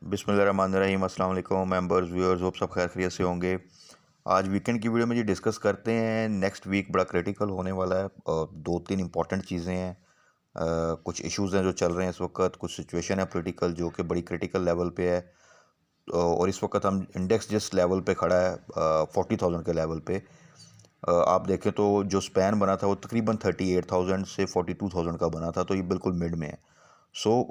बिस्मिल्लाहिर्रहमानिर्रहीम। अस्सलाम वालेकुम मेंबर्स व्यूअर्स, होप सब खैर खैरियत से होंगे। आज वीकेंड की वीडियो में जी डिस्कस करते हैं। नेक्स्ट वीक बड़ा क्रिटिकल होने वाला है और दो तीन इंपॉर्टेंट चीज़ें हैं। कुछ इश्यूज़ हैं जो चल रहे हैं इस वक्त, कुछ सिचुएशन है पॉलिटिकल जो कि बड़ी क्रिटिकल लेवल पे है। और इस वक्त हम इंडेक्स जिस लेवल पे खड़ा है 40,000 के लेवल पे, आप देखें तो जो स्पैन बना था वो तकरीबन 38,000 से 42,000 का बना था, तो ये बिल्कुल मिड में है।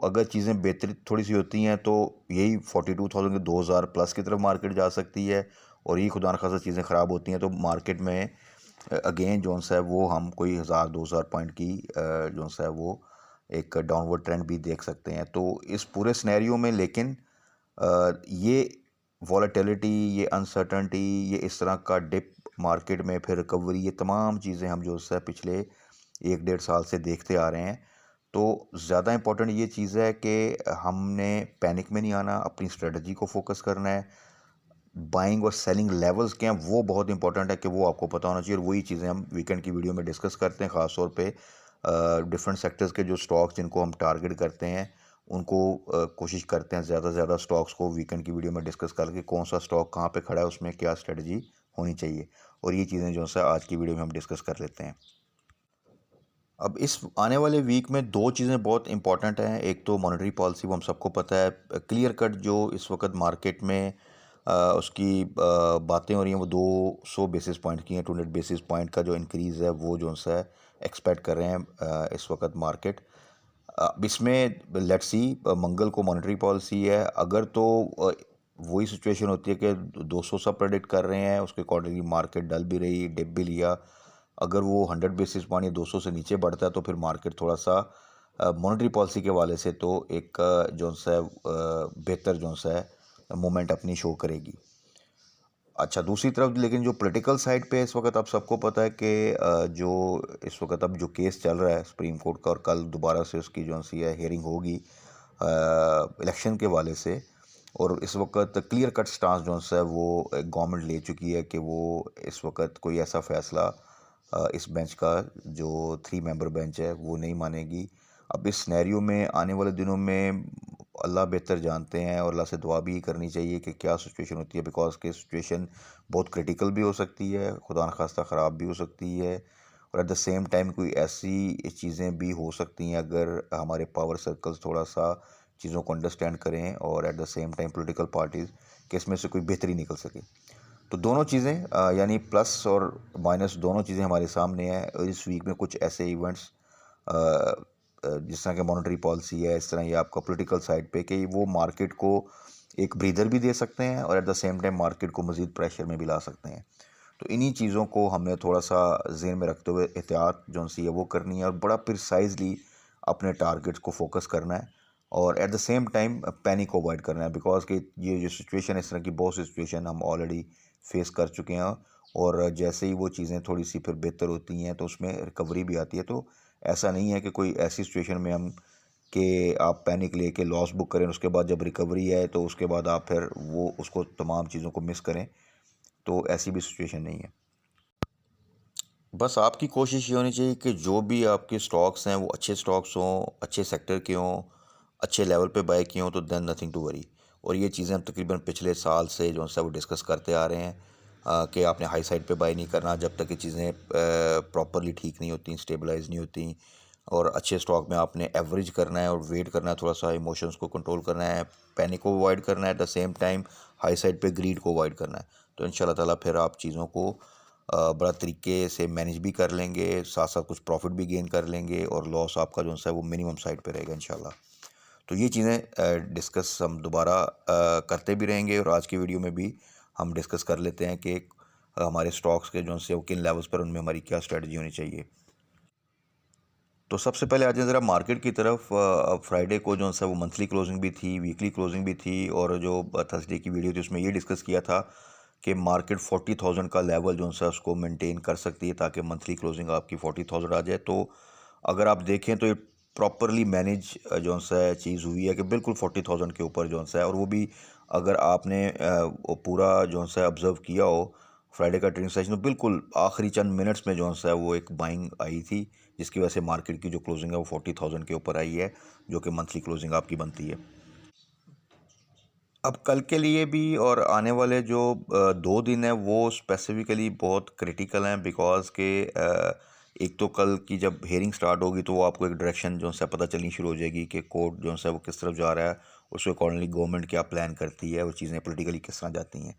अगर चीज़ें बेहतरी थोड़ी सी होती हैं तो यही 42,000 के 2,000 प्लस की तरफ मार्केट जा सकती है। और यही खुदा न खासा चीज़ें ख़राब होती हैं तो मार्केट में अगेन जोन सा है वो हम कोई 1,000-2,000 पॉइंट की जोन सा है वो एक डाउनवर्ड ट्रेंड भी देख सकते हैं। तो इस पूरे सिनेरियो में लेकिन ये वॉलेटिलिटी, ये अनसर्टनिटी, ये इस तरह का डिप मार्केट में फिर रिकवरी, ये तमाम चीज़ें हम जो है पिछले 1-1.5 साल से देखते आ रहे हैं। तो ज़्यादा इम्पोर्टेंट ये चीज़ है कि हमने पैनिक में नहीं आना, अपनी स्ट्रेटजी को फोकस करना है। बाइंग और सेलिंग लेवल्स क्या हैं वो बहुत इंपॉर्टेंट है कि वो आपको पता होना चाहिए, और वही चीज़ें हम वीकेंड की वीडियो में डिस्कस करते हैं। ख़ास तौर पे डिफरेंट सेक्टर्स के जो स्टॉक्स जिनको हम टारगेट करते हैं उनको कोशिश करते हैं ज़्यादा से ज़्यादा स्टॉक्स को वीकेंड की वीडियो में डिस्कस करके कौन सा स्टॉक कहाँ पे खड़ा है, उसमें क्या स्ट्रेटजी होनी चाहिए। और ये चीज़ें जो है आज की वीडियो में हम डिस्कस कर लेते हैं। अब इस आने वाले वीक में दो चीज़ें बहुत इंपॉर्टेंट हैं। एक तो मॉनेटरी पॉलिसी, वो हम सबको पता है, क्लियर कट जो इस वक्त मार्केट में उसकी बातें हो रही हैं वो 200 बेसिस पॉइंट की हैं। 200 बेसिस पॉइंट का जो इंक्रीज़ है वो जो सा है एक्सपेक्ट कर रहे हैं इस वक्त मार्केट। अब इसमें लेट्स सी, मंगल को मॉनेटरी पॉलिसी है। अगर तो वही सिचुएशन होती है कि 200 सब प्रेडिक्ट कर रहे हैं, उसके अकॉर्डिंगली मार्केट डल भी रही, डिप भी लिया। अगर वो 100 बेसिस पॉइंट या 200 से नीचे बढ़ता है तो फिर मार्केट थोड़ा सा मॉनेटरी पॉलिसी के वाले से तो एक जो सा है बेहतर जो सा है मोमेंट अपनी शो करेगी। अच्छा, दूसरी तरफ लेकिन जो पॉलिटिकल साइड पे इस वक्त आप सबको पता है कि जो इस वक्त अब जो केस चल रहा है सुप्रीम कोर्ट का, और कल दोबारा से उसकी जो सी है हियरिंग होगी इलेक्शन के वाले से। और इस वक्त क्लियर कट स्टांस जो है वो गवर्नमेंट ले चुकी है कि वो इस वक्त कोई ऐसा फैसला इस बेंच का जो 3 मेंबर बेंच है वो नहीं मानेगी। अब इस सिनेरियो में आने वाले दिनों में अल्लाह बेहतर जानते हैं, और अल्लाह से दुआ भी करनी चाहिए कि क्या सिचुएशन होती है, बिकॉज कि सिचुएशन बहुत क्रिटिकल भी हो सकती है, खुदा न खास्ता ख़राब भी हो सकती है। और एट द सेम टाइम कोई ऐसी चीज़ें भी हो सकती हैं अगर हमारे पावर सर्कल्स थोड़ा सा चीज़ों को अंडरस्टैंड करें, और at the same time political parties कि इसमें से कोई बेहतरी निकल सके। तो दोनों चीज़ें यानी प्लस और माइनस दोनों चीज़ें हमारे सामने हैं। इस वीक में कुछ ऐसे इवेंट्स जिस तरह के मॉनेटरी पॉलिसी है, इस तरह ये आपका पॉलिटिकल साइड पे कि वो मार्केट को एक ब्रीदर भी दे सकते हैं और at the same time market को मज़ीद प्रेशर में भी ला सकते हैं। तो इन्हीं चीज़ों को हमने थोड़ा सा ज़हन में रखते हुए एहतियात जो सी है वो करनी है, और बड़ा प्रिसाइजली अपने टारगेट्स को फोकस करना है, और at the same time panic को अवॉइड करना है। बिकॉज कि ये जो सिचुएशन है, इस तरह की बहुत सी सिचुएशन हम ऑलरेडी फेस कर चुके हैं, और जैसे ही वो चीज़ें थोड़ी सी फिर बेहतर होती हैं तो उसमें रिकवरी भी आती है। तो ऐसा नहीं है कि कोई ऐसी सिचुएशन में हम कि आप पैनिक लेके लॉस बुक करें, उसके बाद जब रिकवरी है तो उसके बाद आप फिर वो उसको तमाम चीज़ों को मिस करें। तो ऐसी भी सिचुएशन नहीं है। बस आपकी कोशिश ये होनी चाहिए कि जो भी आपके स्टॉक्स हैं वो अच्छे स्टॉक्स हों, अच्छे सेक्टर के हों, अच्छे लेवल पे बाय किए हों, तो देन नथिंग टू वरी। और ये चीज़ें हम तकरीबन पिछले साल से जो है वो डिस्कस करते आ रहे हैं कि आपने हाई साइड पे बाय नहीं करना जब तक ये चीज़ें प्रॉपरली ठीक नहीं होती, स्टेबलाइज नहीं होती। और अच्छे स्टॉक में आपने एवरेज करना है और वेट करना है, थोड़ा सा इमोशंस को कंट्रोल करना है, पैनिक को अवॉइड करना है, at the same time high side पे ग्रीड को अवॉइड करना है। तो इंशाल्लाह ताला फिर आप चीज़ों को बड़ा तरीके से मैनेज भी कर लेंगे, साथ साथ कुछ प्रॉफिट भी गेन कर लेंगे, और लॉस आपका जो है वो मिनिमम साइड पे रहेगा इंशाल्लाह। तो ये चीज़ें डिस्कस हम दोबारा करते भी रहेंगे, और आज की वीडियो में भी हम डिस्कस कर लेते हैं कि हमारे स्टॉक्स के जो है वो किन लेवल्स पर उनमें हमारी क्या स्ट्रेटजी होनी चाहिए। तो सबसे पहले आ जाए ज़रा मार्केट की तरफ। अब फ्राइडे को जो है वो मंथली क्लोजिंग भी थी, वीकली क्लोजिंग भी थी, और जो थर्सडे की वीडियो थी उसमें ये डिस्कस किया था कि मार्केट 40,000 का लेवल जो है उसको मेंटेन कर सकती है ताकि मंथली क्लोजिंग आपकी 40,000 आ जाए। तो अगर आप देखें तो ये प्रॉपरली मैनेज जो है चीज़ हुई है कि बिल्कुल 40,000 के ऊपर जो है, और वो भी अगर आपने वो पूरा जो है ऑब्ज़र्व किया हो फ्राइडे का ट्रेडिंग सेशन, तो बिल्कुल आखिरी चंद मिनट्स में जो है वो एक बाइंग आई थी, जिसकी वजह से मार्केट की जो क्लोजिंग है वो 40,000 के ऊपर आई है, जो कि मंथली क्लोजिंग आपकी बनती है। अब कल के लिए भी और आने वाले जो 2 दिन हैं वो स्पेसिफिकली बहुत क्रिटिकल हैं, बिकॉज के एक तो कल की जब हेयरिंग स्टार्ट होगी तो वो आपको एक डायरेक्शन जो है पता चलनी शुरू हो जाएगी कि कोर्ट जो है वो किस तरफ जा रहा है, उसके अकॉर्डिंगली गवर्नमेंट क्या प्लान करती है, वो चीज़ें पॉलिटिकली किस तरह जाती हैं।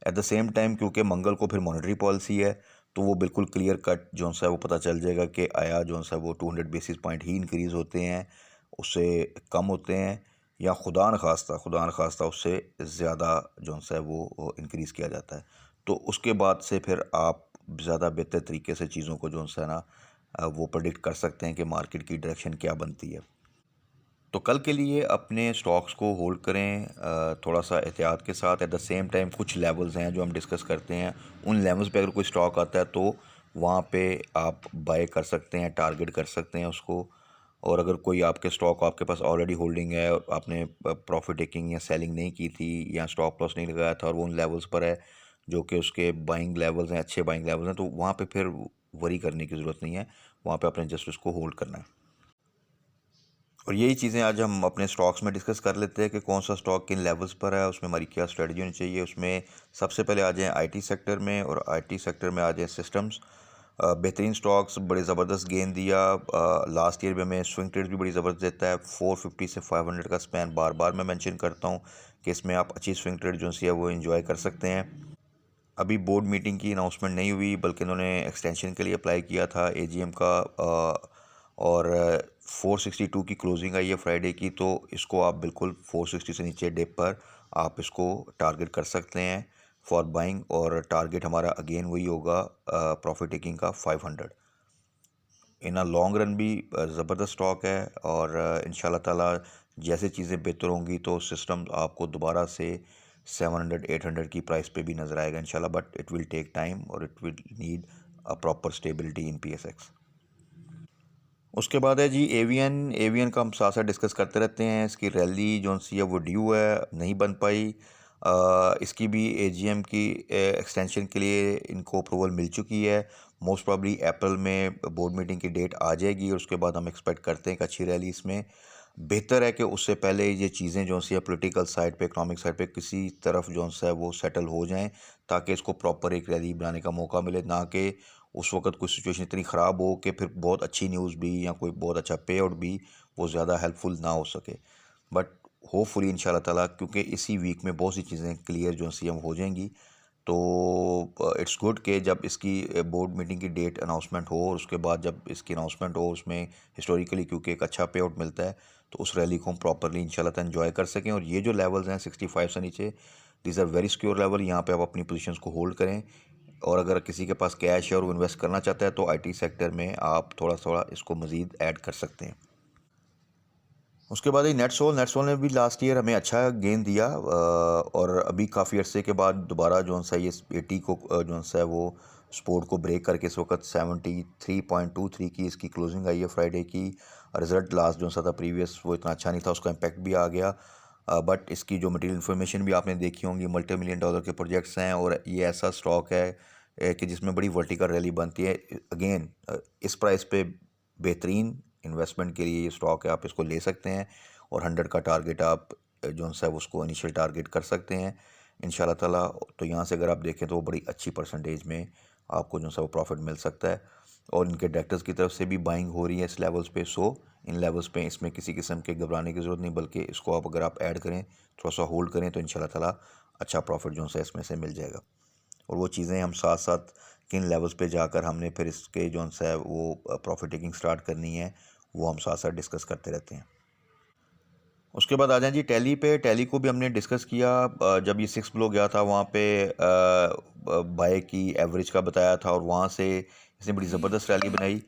एट द सेम टाइम क्योंकि मंगल को फिर मॉनेटरी पॉलिसी है, तो वो बिल्कुल क्लियर कट जो है वो पता चल जाएगा कि आया जो है वो 200 बेसिस पॉइंट ही इंक्रीज़ होते हैं, उससे कम होते हैं, या खुदा न खास्ता उससे ज़्यादा जो है वो इंक्रीज़ किया जाता है। तो उसके बाद से फिर आप ज़्यादा बेहतर तरीके से चीज़ों को जो है ना वो प्रेडिक्ट कर सकते हैं कि मार्केट की डायरेक्शन क्या बनती है। तो कल के लिए अपने स्टॉक्स को होल्ड करें थोड़ा सा एहतियात के साथ। एट द सेम टाइम कुछ लेवल्स हैं जो हम डिस्कस करते हैं, उन लेवल्स पे अगर कोई स्टॉक आता है तो वहाँ पे आप बाय कर सकते हैं, टारगेट कर सकते हैं उसको। और अगर कोई आपके स्टॉक आपके पास ऑलरेडी होल्डिंग है और आपने प्रॉफिट टेकिंग या सेलिंग नहीं की थी या स्टॉप लॉस नहीं लगाया था और वो उन लेवल्स पर है जो कि उसके बाइंग लेवल्स हैं, अच्छे बाइंग लेवल्स हैं, तो वहाँ पे फिर वरी करने की ज़रूरत नहीं है, वहाँ पे अपने जस्ट उसको होल्ड करना है। और यही चीज़ें आज हम अपने स्टॉक्स में डिस्कस कर लेते हैं कि कौन सा स्टॉक किन लेवल्स पर है, उसमें हमारी क्या स्ट्रेटजी होनी चाहिए। उसमें सबसे पहले आ जाएँ आईटी सेक्टर में, और आईटी सेक्टर में आ जाएँ सिस्टम्स। बेहतरीन स्टॉक्स, बड़े ज़बरदस्त गेन दिया। लास्ट ईयर में हमें स्विंग ट्रेड्स भी बड़ी ज़बरदस्त देता है। 450 से 500 का स्पैन बार बार मैं मेंशन करता हूँ कि इसमें आप अच्छी स्विंग ट्रेड जो है वो इन्जॉय कर सकते हैं। अभी बोर्ड मीटिंग की अनाउंसमेंट नहीं हुई, बल्कि उन्होंने एक्सटेंशन के लिए अप्लाई किया था एजीएम का। और 462 की क्लोजिंग आई है फ्राइडे की, तो इसको आप बिल्कुल 460 से नीचे डिप पर आप इसको टारगेट कर सकते हैं फॉर बाइंग। और टारगेट हमारा अगेन वही होगा प्रॉफिट टेकिंग का 500। इन अ लॉन्ग रन भी ज़बरदस्त स्टॉक है। और इंशाल्लाह ताला जैसे चीज़ें बेहतर होंगी तो सिस्टम आपको दोबारा से 700-800 की प्राइस पे भी नज़र आएगा इंशाल्लाह, but it will take time और it will need a proper stability in PSX. उसके बाद है जी एवियन। एवियन का हम साथ साथ डिस्कस करते रहते हैं। इसकी रैली जो सी है वो ड्यू है, नहीं बन पाई। इसकी भी एजीएम की एक्सटेंशन के लिए इनको अप्रूवल मिल चुकी है। मोस्ट प्रॉब्ली अप्रैल में बोर्ड मीटिंग की डेट आ जाएगी और उसके बाद हम एक्सपेक्ट करते हैं कि अच्छी रैली इसमें। बेहतर है कि उससे पहले ये चीज़ें जो सी है पॉलिटिकल साइड पे, इकोनॉमिक साइड पे किसी तरफ जो है वो सेटल हो जाएं, ताकि इसको प्रॉपर एक रैली बनाने का मौका मिले, ना कि उस वक्त कोई सिचुएशन इतनी ख़राब हो कि फिर बहुत अच्छी न्यूज़ भी या कोई बहुत अच्छा पे आउट भी वो ज़्यादा हेल्पफुल ना हो सके। बट होपफुली इंशाल्लाह ताला, क्योंकि इसी वीक में बहुत सी चीज़ें क्लियर जो सी हो जाएंगी, तो इट्स गुड कि जब इसकी बोर्ड मीटिंग की डेट अनाउंसमेंट हो और उसके बाद जब इसकी अनाउंसमेंट हो उसमें हिस्टोरिकली क्योंकि एक अच्छा पे आउट मिलता है, तो उस रैली को हम प्रॉपरली इंशाल्लाह ताला एंजॉय कर सकें। और ये जो लेवल्स हैं 65 से नीचे, these are very secure level, यहाँ पे आप अपनी पोजीशंस को होल्ड करें। और अगर किसी के पास कैश है और वो इन्वेस्ट करना चाहता है तो आईटी सेक्टर में आप थोड़ा थोड़ा इसको मज़ीद ऐड कर सकते हैं। उसके बाद ये नेटसोल ने भी लास्ट ईयर हमें अच्छा गेन दिया, और अभी काफ़ी अरसे के बाद दोबारा जो है ये 80 को जो है वो सपोर्ट को ब्रेक करके इस वक्त 73.23 की इसकी क्लोजिंग आई है फ्राइडे की। रिज़ल्ट लास्ट जो सा था प्रीवियस वो इतना अच्छा नहीं था, उसका इम्पैक्ट भी आ गया। बट इसकी जो मटेरियल इन्फॉर्मेशन भी आपने देखी होंगी, मल्टी मिलियन डॉलर के प्रोजेक्ट्स हैं और ये ऐसा स्टॉक है कि जिसमें बड़ी वर्टिकल रैली बनती है। अगेन इस प्राइस पे बेहतरीन इन्वेस्टमेंट के लिए ये स्टॉक है, आप इसको ले सकते हैं। और 100 का टारगेट आप जो है उसको इनिशियल टारगेट कर सकते हैं इंशाल्लाह ताला। तो यहाँ से अगर आप देखें तो वो बड़ी अच्छी परसेंटेज में आपको जो है वो प्रॉफिट मिल सकता है। और इनके डायरेक्टर्स की तरफ से भी बाइंग हो रही है इस लेवल्स पे। सो इन लेवल्स पे इसमें किसी किस्म के घबराने की ज़रूरत नहीं, बल्कि इसको आप अगर आप ऐड करें, थोड़ा सा होल्ड करें, तो इंशाल्लाह ताला अच्छा प्रॉफिट जो है इसमें से मिल जाएगा। और वो चीज़ें हम साथ साथ किन लेवल्स पे जाकर हमने फिर इसके जो है वो प्रॉफिट टेकिंग स्टार्ट करनी है, वो हम साथ साथ डिस्कस करते रहते हैं। उसके बाद आ जाएं जी टैली पे। टैली को भी हमने डिस्कस किया। जब ये 6 बिलो गया था वहाँ पे बाय की एवरेज का बताया था और वहाँ से इसने बड़ी ज़बरदस्त रैली बनाई।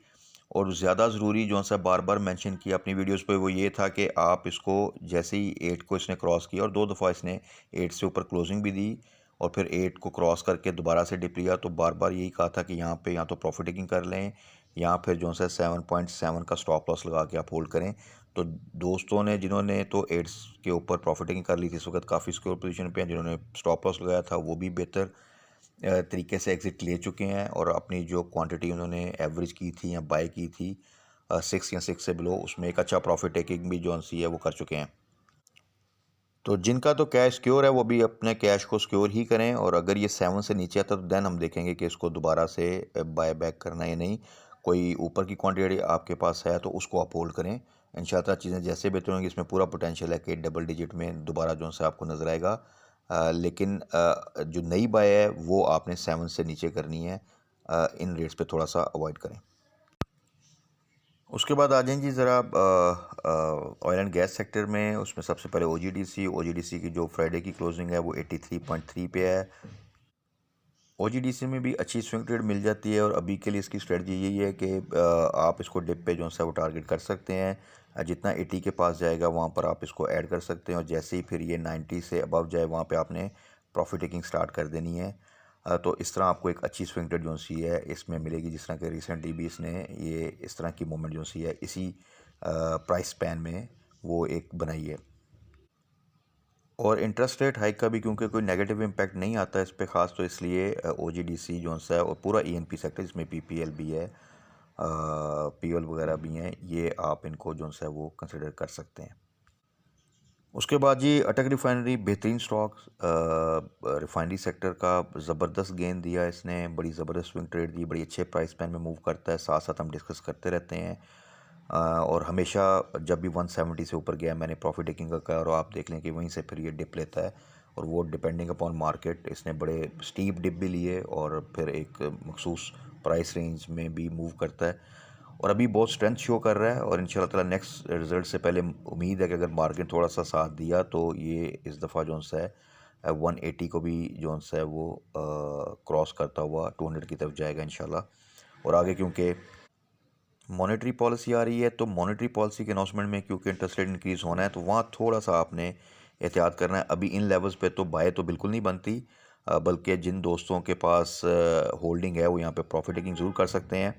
और ज़्यादा ज़रूरी जो सा बार बार मेंशन किया अपनी वीडियोस पे वो ये था कि आप इसको जैसे ही 8 को इसने क्रॉस किया और 2 दफ़ा इसने 8 से ऊपर क्लोजिंग भी दी और फिर 8 को क्रॉस करके दोबारा से डिप लिया, तो बार बार यही कहा था कि यहाँ पे या तो प्रॉफिट टेकिंग कर लें या फिर जो है 7.7 का स्टॉप लॉस लगा के आप होल्ड करें। तो दोस्तों ने जिन्होंने तो 8 के ऊपर प्रॉफिट टेकिंग कर ली थी इस वक्त काफ़ी सिक्योर पोजीशन पे हैं, जिन्होंने स्टॉप लॉस लगाया था वो भी बेहतर तरीके से एग्ज़िट ले चुके हैं और अपनी जो क्वांटिटी उन्होंने एवरेज की थी या बाय की थी 6 या 6 से बिलो, उसमें एक अच्छा प्रॉफिट टेकिंग भी जो सी है वो कर चुके हैं। तो जिनका तो कैश सिक्योर है वो भी अपने कैश को सिक्योर ही करें, और अगर ये 7 से नीचे आता है तो देन हम देखेंगे कि इसको दोबारा से बाय बैक करना है या नहीं। कोई ऊपर की क्वांटिटी आपके पास है तो उसको आप होल्ड करें। इंशाल्लाह चीज़ें जैसे बेहतर होंगी, इसमें पूरा पोटेंशियल है कि डबल डिजिट में दोबारा जो है आपको नज़र आएगा। लेकिन जो नई बाय है वो आपने 7 से नीचे करनी है। इन रेट्स पे थोड़ा सा अवॉइड करें। उसके बाद आ जाएं जी ज़रा ऑयल एंड गैस सेक्टर में। उसमें सबसे पहले ओजीडीसी की जो फ्राइडे की क्लोजिंग है वो 83.3 पे है। ओजीडीसी में भी अच्छी स्विंग ट्रेड मिल जाती है, और अभी के लिए इसकी स्ट्रेटजी यही है कि आप इसको डिप पे जो है वो टारगेट कर सकते हैं। जितना 80 के पास जाएगा वहाँ पर आप इसको ऐड कर सकते हैं, और जैसे ही फिर ये 90 से अबव जाए वहाँ पे आपने प्रॉफिट टेकिंग स्टार्ट कर देनी है। तो इस तरह आपको एक अच्छी स्विंग ट्रेड जो सी है इसमें मिलेगी, जिस तरह के रिसेंटली भी इसने ये इस तरह की मूवमेंट जो सी है इसी प्राइस स्पैन में वो एक बनाई है। और इंटरेस्ट रेट हाइक का भी क्योंकि कोई नेगेटिव इम्पैक्ट नहीं आता है इस पे ख़ास, तो इसलिए ओजीडीसी जो सा है और पूरा ईएनपी सेक्टर जिसमें पीपीएल भी है, पीएल वगैरह भी हैं, ये आप इनको जो सा है वो कंसिडर कर सकते हैं। उसके बाद जी अटक रिफाइनरी बेहतरीन स्टॉक, रिफाइनरी सेक्टर का ज़बरदस्त गेन दिया इसने, बड़ी ज़बरदस्त स्विंग ट्रेड दी, बड़ी अच्छे प्राइस पैन में मूव करता है। साथ साथ हम डिस्कस करते रहते हैं, और हमेशा जब भी 170 से ऊपर गया मैंने प्रॉफिट टेकिंग का कहा, और आप देख लें कि वहीं से फिर ये डिप लेता है, और वो डिपेंडिंग अपॉन मार्केट इसने बड़े स्टीप डिप भी लिए और फिर एक मखसूस प्राइस रेंज में भी मूव करता है, और अभी बहुत स्ट्रेंथ शो कर रहा है। और इंशाल्लाह ताला नेक्स्ट रिजल्ट से पहले उम्मीद है कि अगर मार्केट थोड़ा सा साथ दिया तो ये इस दफ़ा जो है 180 को भी जो है वो क्रॉस करता हुआ 200 की तरफ जाएगा इंशाल्लाह। और आगे क्योंकि मॉनेटरी पॉलिसी आ रही है, तो मॉनेटरी पॉलिसी के अनाउंसमेंट में क्योंकि इंटरेस्ट रेट इंक्रीज़ होना है तो वहाँ थोड़ा सा आपने एहतियात करना है। अभी इन लेवल्स पे तो बाय तो बिल्कुल नहीं बनती, बल्कि जिन दोस्तों के पास होल्डिंग है वो यहाँ पे प्रॉफिट टेकिंग ज़रूर कर सकते हैं,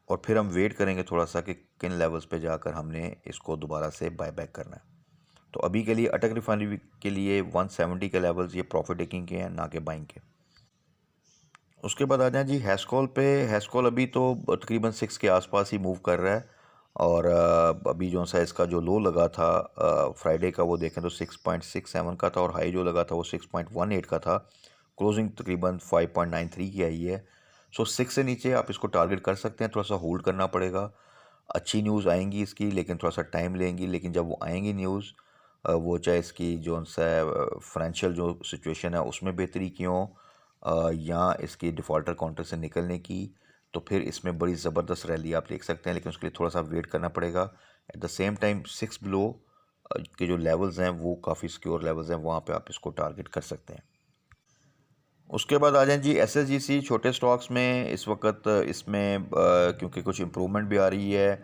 और फिर हम वेट करेंगे थोड़ा सा कि किन लेवल्स पे जाकर हमने इसको दोबारा से बाय बैक करना है। तो अभी के लिए अटक रिफाइनरी के लिए 170 के लेवल्स ये प्रॉफिट टेकिंग के हैं, ना कि बाइंग के। उसके बाद आ जाए जी हैस्कॉल पे। हैस्कॉल अभी तो तकरीबन 6 के आसपास ही मूव कर रहा है, और अभी जो सा इसका जो लो लगा था फ्राइडे का वो देखें तो 6.67 का था, और हाई जो लगा था वो 6.18 का था। क्लोजिंग तकरीबन 5.93 की आई है। सो 6 से नीचे आप इसको टारगेट कर सकते हैं, थोड़ा सा होल्ड करना पड़ेगा। अच्छी न्यूज़ आएंगी इसकी, लेकिन थोड़ा सा टाइम लेंगी, लेकिन जब वो आएंगी न्यूज़, वो चाहे इसकी जो सा फाइनेंशियल जो सिचुएशन है उसमें बेहतरी क्यों, या इसकी डिफ़ॉल्टर काउंटर से निकलने की, तो फिर इसमें बड़ी ज़बरदस्त रैली आप देख सकते हैं, लेकिन उसके लिए थोड़ा सा वेट करना पड़ेगा। At the same time 6 below के जो लेवल्स हैं वो काफ़ी सिक्योर लेवल्स हैं, वहाँ पे आप इसको टारगेट कर सकते हैं। उसके बाद आ जाएं जी एसएसजीसी छोटे स्टॉक्स में। इस वक्त इसमें क्योंकि कुछ इम्प्रूवमेंट भी आ रही है,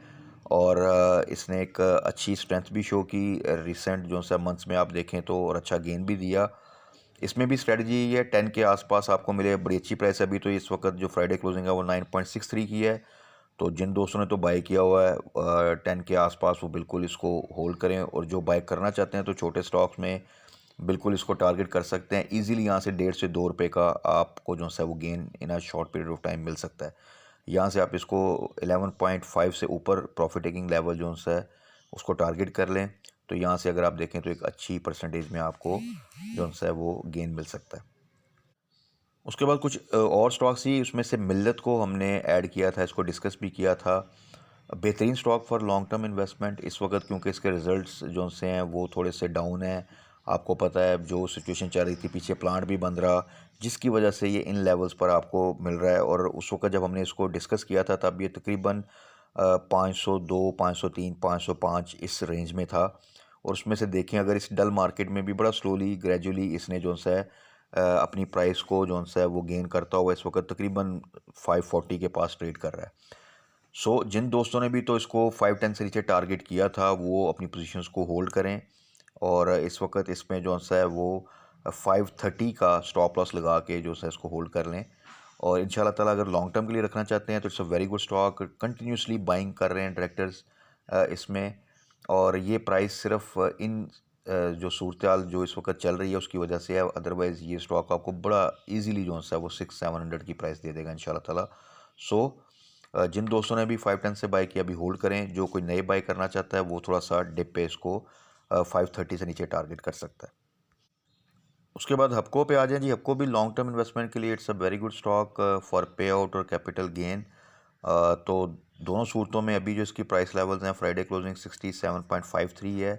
और इसने एक अच्छी स्ट्रेंथ भी शो की रिसेंट जो सा मंथ्स में आप देखें तो, और अच्छा गेन भी दिया। इसमें भी स्ट्रेटजी यही है 10 के आसपास आपको मिले, बड़ी अच्छी प्राइस है। अभी तो इस वक्त जो फ्राइडे क्लोजिंग है वो 9.63 की है, तो जिन दोस्तों ने तो बाय किया हुआ है 10 के आसपास वो बिल्कुल इसको होल्ड करें, और जो बाय करना चाहते हैं तो छोटे स्टॉक्स में बिल्कुल इसको टारगेट कर सकते हैं। इजीली यहाँ से 1.5 से 2 रुपये का आपको जो है वो gain in a short period of time मिल सकता है। यहाँ से आप इसको 11.5 से ऊपर प्रॉफिट टेकिंग लेवल जो है उसको टारगेट कर लें, तो यहाँ से अगर आप देखें तो एक अच्छी परसेंटेज में आपको जो है वो गेन मिल सकता है। उसके बाद कुछ और स्टॉक्स ही, उसमें से मिल्लत को हमने ऐड किया था, इसको डिस्कस भी किया था। बेहतरीन stock for long term investment इस वक्त, क्योंकि इसके रिजल्ट्स जो से हैं वो थोड़े से डाउन हैं। आपको पता है जो सिचुएशन चल रही थी, पीछे प्लांट भी बन रहा, जिसकी वजह से ये इन लेवल्स पर आपको मिल रहा है। और उस वक्त जब हमने इसको डिस्कस किया था तब ये तकरीबन 502, 503, 505 इस रेंज में था। और उसमें से देखें अगर इस डल मार्केट में भी बड़ा स्लोली ग्रेजुअली इसने जो है अपनी प्राइस को जो है वो गेन करता हुआ इस वक्त तकरीबन 540 के पास ट्रेड कर रहा है। सो जिन दोस्तों ने भी तो इसको 510 से नीचे टारगेट किया था वो अपनी पोजीशंस को होल्ड करें, और इस वक्त इसमें जो सा है वो 530 का स्टॉप लॉस लगा के जो है इसको होल्ड कर लें। और इंशाल्लाह ताला अगर लॉन्ग टर्म के लिए रखना चाहते हैं तो it's a very good stock. Continuously buying कर रहे हैं डायरेक्टर्स इसमें, और ये प्राइस सिर्फ इन जो सूरत जो इस वक्त चल रही है उसकी वजह से है। अदरवाइज़ ये स्टॉक आपको बड़ा इजीली जो है वो 600-700 की प्राइस दे देगा इंशाल्लाह ताला। सो जिन दोस्तों ने भी 510 से बाय किया अभी होल्ड करें, जो कोई नए बाय करना चाहता है वो थोड़ा सा डिप पे इसको 530 से नीचे टारगेट कर सकता है। उसके बाद हपको पे आ जाएं जी। हपको भी लॉन्ग टर्म इन्वेस्टमेंट के लिए it's a very good stock for पे आउट और कैपिटल गेन। तो दोनों सूरतों में अभी जो इसकी प्राइस लेवल्स हैं, फ्राइडे क्लोजिंग 67.53 है।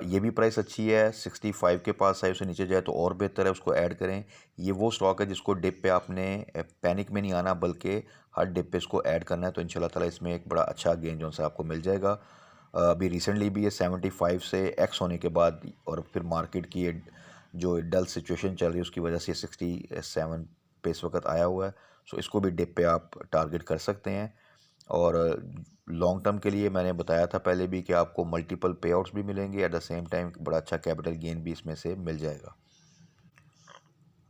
ये भी प्राइस अच्छी है। 65 के पास है, उसे नीचे जाए तो और बेहतर है, उसको ऐड करें। ये वो स्टॉक है जिसको डिप पे आपने पैनिक में नहीं आना, बल्कि हर डिप पे इसको ऐड करना है। तो इंशाल्लाह ताला इसमें एक बड़ा अच्छा गेन जो है आपको मिल जाएगा। अभी रिसेंटली भी ये 75 से एक्स होने के बाद और फिर मार्केट की ये जो डल सिचुएशन चल रही है उसकी वजह से 67 पे इस वक्त आया हुआ है। सो इसको भी डिप पे आप टारगेट कर सकते हैं। और लॉन्ग टर्म के लिए मैंने बताया था पहले भी कि आपको मल्टीपल पे आउट्स भी मिलेंगे, एट द सेम टाइम बड़ा अच्छा कैपिटल गेन भी इसमें से मिल जाएगा।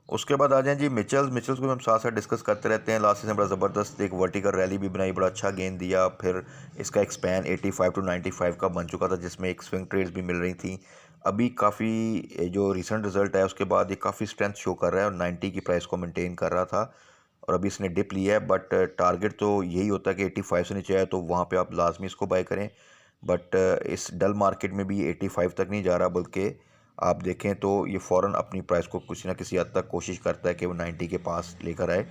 उसके बाद आ जाएं जी मिचल्स को हम साथ साथ डिस्कस करते रहते हैं। लास्ट सीजन बड़ा ज़बरदस्त एक वर्टिकल रैली भी बनाई, बड़ा अच्छा गेन दिया। फिर इसका एक स्पैन 85 टू 95 का बन चुका था, जिसमें एक स्विंग ट्रेड्स भी मिल रही थी। अभी काफ़ी जो रिसेंट रिजल्ट है उसके बाद ये काफ़ी स्ट्रेंथ शो कर रहा है और 90 की प्राइस को मेंटेन कर रहा था। और अभी इसने डिप लिया है, बट टारगेट तो यही होता है कि 85 से नीचे आए तो वहाँ पे आप लाजमी इसको बाय करें। बट इस डल मार्केट में भी 85 तक नहीं जा रहा, बल्कि आप देखें तो ये फ़ौरन अपनी प्राइस को किसी ना किसी हद तक कोशिश करता है कि वो 90 के पास लेकर आए।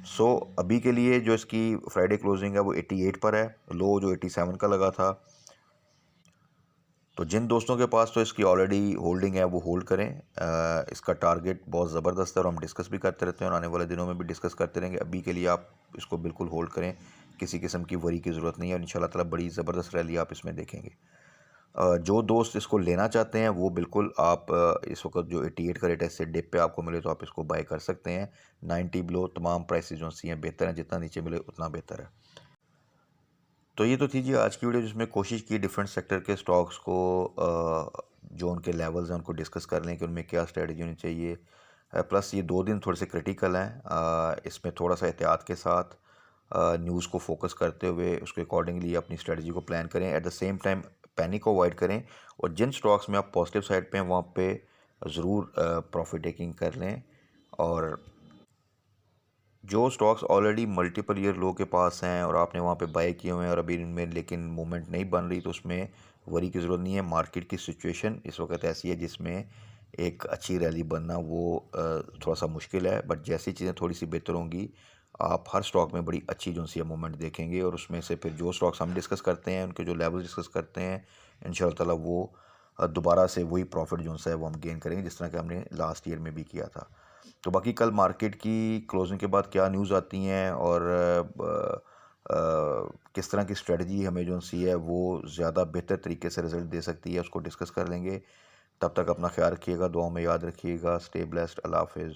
सो अभी के लिए जो इसकी फ्राइडे क्लोजिंग है वो 88 पर है, लो जो 87 का लगा था। तो जिन दोस्तों के पास तो इसकी ऑलरेडी होल्डिंग है वो होल्ड करें। इसका टारगेट बहुत ज़बरदस्त है और हम डिस्कस भी करते रहते हैं और आने वाले दिनों में भी डिस्कस करते रहेंगे। अभी के लिए आप इसको बिल्कुल होल्ड करें, किसी किस्म की वरी की ज़रूरत नहीं है और इंशाल्लाह ताला बड़ी ज़बरदस्त रैली आप इसमें देखेंगे। जो दोस्त इसको लेना चाहते हैं वो बिल्कुल आप इस वक्त जो 88 का रेट है इससे डिप पे आपको मिले तो आप इसको बाय कर सकते हैं। 90 बिलो तमाम प्राइसेस जो सी हैं बेहतर हैं, जितना नीचे मिले उतना बेहतर है। तो ये तो थी जी आज की वीडियो, जिसमें कोशिश की डिफरेंट सेक्टर के स्टॉक्स को जो उनके लेवल्स हैं उनको डिस्कस कर लें कि उनमें क्या स्ट्रेटजी होनी चाहिए। प्लस ये 2 दिन थोड़े से क्रिटिकल हैं, इसमें थोड़ा सा एहतियात के साथ न्यूज़ को फोकस करते हुए उसके अकॉर्डिंगली अपनी स्ट्रेटजी को प्लान करें। At the same time panic को अवॉइड करें और जिन स्टॉक्स में आप पॉजिटिव साइड पे हैं वहाँ पे ज़रूर प्रॉफिट टेकिंग कर लें। और जो स्टॉक्स ऑलरेडी मल्टीपल ईयर लो के पास हैं और आपने वहाँ पे बाय किए हुए हैं और अभी इनमें लेकिन मूवमेंट नहीं बन रही, तो उसमें वरी की ज़रूरत नहीं है। मार्केट की सिचुएशन इस वक्त ऐसी है जिसमें एक अच्छी रैली बनना वो थोड़ा सा मुश्किल है। बट जैसी चीज़ें थोड़ी सी बेहतर होंगी आप हर स्टॉक में बड़ी अच्छी जो सी मूवमेंट देखेंगे और उसमें से फिर जो स्टॉक्स हम डिस्कस करते हैं उनके जो लेवल डिस्कस करते हैं इंशाल्लाह ताला वो दोबारा से वही प्रॉफिट जो है वो हम गेन करेंगे जिस तरह कि हमने लास्ट ईयर में भी किया था। तो बाकी कल मार्केट की क्लोजिंग के बाद क्या न्यूज़ आती हैं और किस तरह की स्ट्रेटजी हमें जो सी है वो ज़्यादा बेहतर तरीके से रिजल्ट दे सकती है, उसको डिस्कस कर लेंगे। तब तक अपना ख्याल रखिएगा, दुआओं में याद रखिएगा। Stay blessed. अल्लाह हाफिज़।